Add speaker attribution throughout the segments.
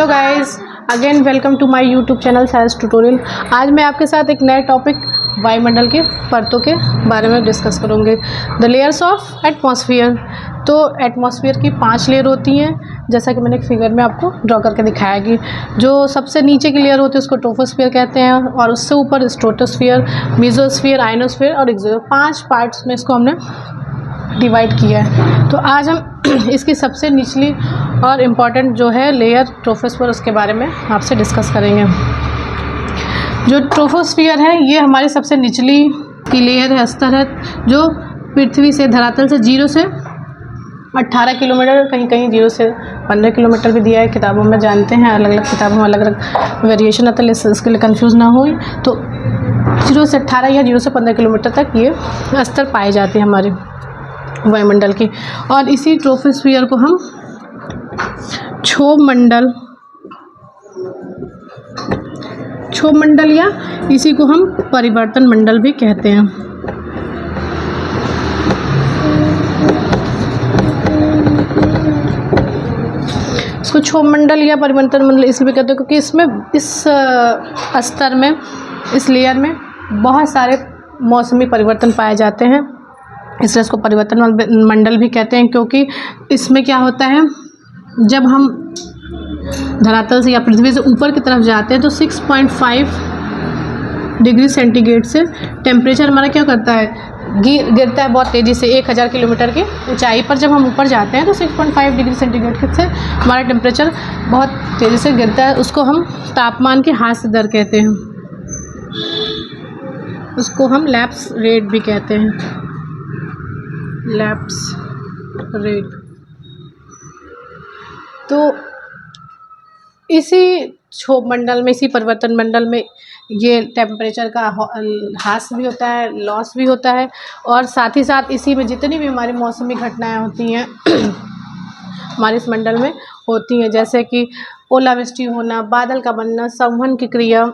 Speaker 1: Hello guys, again welcome to my YouTube channel science tutorial. आज मैं आपके साथ एक नए टॉपिक वायुमंडल के परतों के बारे में डिस्कस करूँगे। The layers of atmosphere. तो एटमॉस्फेयर की 5 लेयर होती हैं, जैसा कि मैंने एक फिगर में आपको ड्रॉ करके दिखाया कि जो सबसे नीचे की लेयर होती है उसको ट्रोपोस्फेयर कहते हैं, और उससे ऊपर स्ट्रेटोस्फेयर, मेसोस्फेयर, आयनोस्फेयर और एक्सोस्फेयर, 5 पार्ट्स में इसको हमने डिवाइड किया है। तो आज हम इसकी सबसे निचली और इम्पॉर्टेंट जो है लेयर ट्रोपोस्फेयर, उसके बारे में आपसे डिस्कस करेंगे। जो ट्रोपोस्फेयर है ये हमारी सबसे निचली की लेयर है, स्तर है, जो पृथ्वी से, धरातल से 0 से 18 किलोमीटर, कहीं कहीं 0 से 15 किलोमीटर भी दिया है किताबों में, जानते हैं अलग अलग किताबों में अलग अलग वेरिएशन आता है, इसके लिए कंफ्यूज ना हो। तो 0 से 18 या 0 से 15 किलोमीटर तक ये स्तर पाए जाते हैं हमारे वायुमंडल की। और इसी ट्रोपोस्फियर को हम क्षोभ मंडल या इसी को हम परिवर्तन मंडल भी कहते हैं। इसको क्षोभ मंडल या परिवर्तन मंडल इसलिए कहते हैं क्योंकि इसमें, इस स्तर में, इस लेयर में बहुत सारे मौसमी परिवर्तन पाए जाते हैं, इसलिए इसको परिवर्तन मंडल भी कहते हैं। क्योंकि इसमें क्या होता है, जब हम धरातल से या पृथ्वी से ऊपर की तरफ जाते हैं तो 6.5 डिग्री सेंटीग्रेड से टेम्परेचर हमारा क्या करता है, गिरता है बहुत तेज़ी से 1000 किलोमीटर की ऊंचाई पर। जब हम ऊपर जाते हैं तो 6.5 डिग्री सेंटीग्रेड से हमारा टेम्परेचर बहुत तेज़ी से गिरता है। उसको हम तापमान के ह्रास दर कहते हैं, उसको हम लैप्स रेट भी कहते हैं, लैप्स रेट। तो इसी क्षोभ मंडल में, इसी परिवर्तन मंडल में ये टेम्परेचर का ह्रास भी होता है, लॉस भी होता है, और साथ ही साथ इसी में जितनी भी हमारी मौसमी घटनाएं होती हैं हमारे इस मंडल में होती हैं, जैसे कि ओलावृष्टि होना, बादल का बनना, संवहन की क्रिया,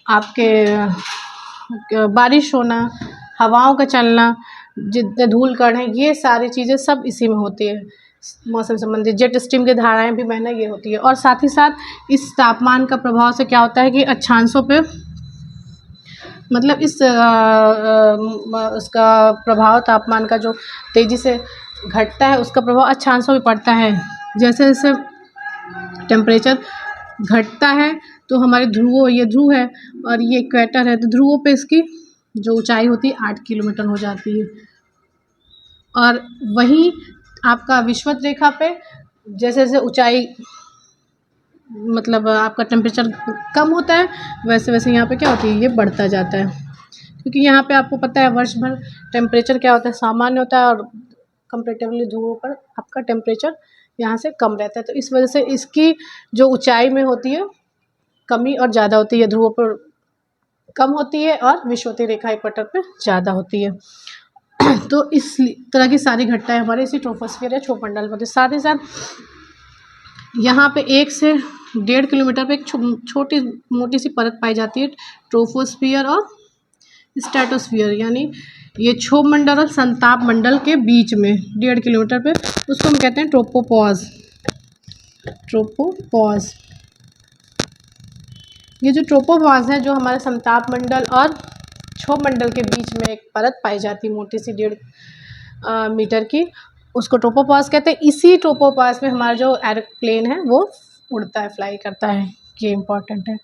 Speaker 1: आपके बारिश होना, हवाओं का चलना, जितने धूल कण हैं, ये सारी चीज़ें सब इसी में होती है। मौसम संबंधित जेट स्ट्रीम की धाराएं भी बहना ये होती है। और साथ ही साथ इस तापमान का प्रभाव से क्या होता है कि अक्षांशों पे, मतलब इस उसका प्रभाव, तापमान का जो तेज़ी से घटता है उसका प्रभाव अक्षांशों पे पड़ता है। जैसे जैसे टेम्परेचर घटता है तो हमारे ध्रुवों, ये ध्रुव है और ये इक्वेटर है, तो ध्रुवों पे इसकी जो ऊंचाई होती है 8 किलोमीटर हो जाती है। और वहीं आपका विषुवत रेखा पे जैसे जैसे ऊंचाई, मतलब आपका टेम्परेचर कम होता है, वैसे वैसे यहाँ पे क्या होती है, ये बढ़ता जाता है। क्योंकि यहाँ पे आपको पता है वर्ष भर टेम्परेचर क्या होता है, सामान्य होता है, और कंपेरेटिवली ध्रुवों पर आपका टेम्परेचर यहाँ से कम रहता है। तो इस वजह से इसकी जो ऊंचाई में होती है कमी और ज़्यादा होती है, ध्रुवों पर कम होती है और विषुवतीय रेखा इक्वेटर पे ज़्यादा होती है। तो इस तरह की सारी घटनाएं हमारे इसी ट्रोपोस्फियर या क्षोभ मंडल में होती है। साथ ही साथ यहाँ पे 1 से 1.5 किलोमीटर पे एक छोटी मोटी सी परत पाई जाती है, ट्रोपोस्फियर और स्ट्रेटोस्फियर, यानी ये क्षोभ मंडल और संताप मंडल के बीच में 1.5 किलोमीटर पे, उसको हम कहते हैं ट्रोपोपॉज। ट्रोपोपॉज, ये जो ट्रोपोपॉज है, जो हमारे संताप मंडल और क्षोभ मंडल के बीच में एक परत पाई जाती है मोटी सी 1.5 मीटर की, उसको ट्रोपोपॉज कहते हैं। इसी ट्रोपोपॉज में हमारा जो एरोप्लेन है वो उड़ता है, फ्लाई करता है, ये इम्पॉर्टेंट है।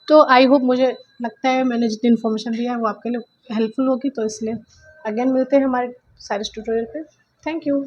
Speaker 1: तो आई होप, मुझे लगता है मैंने जितनी इन्फॉर्मेशन दिया है वो आपके लिए हेल्पफुल होगी, तो इसलिए अगेन मिलते हैं हमारे साइंस ट्यूटोरियल पे। Thank you.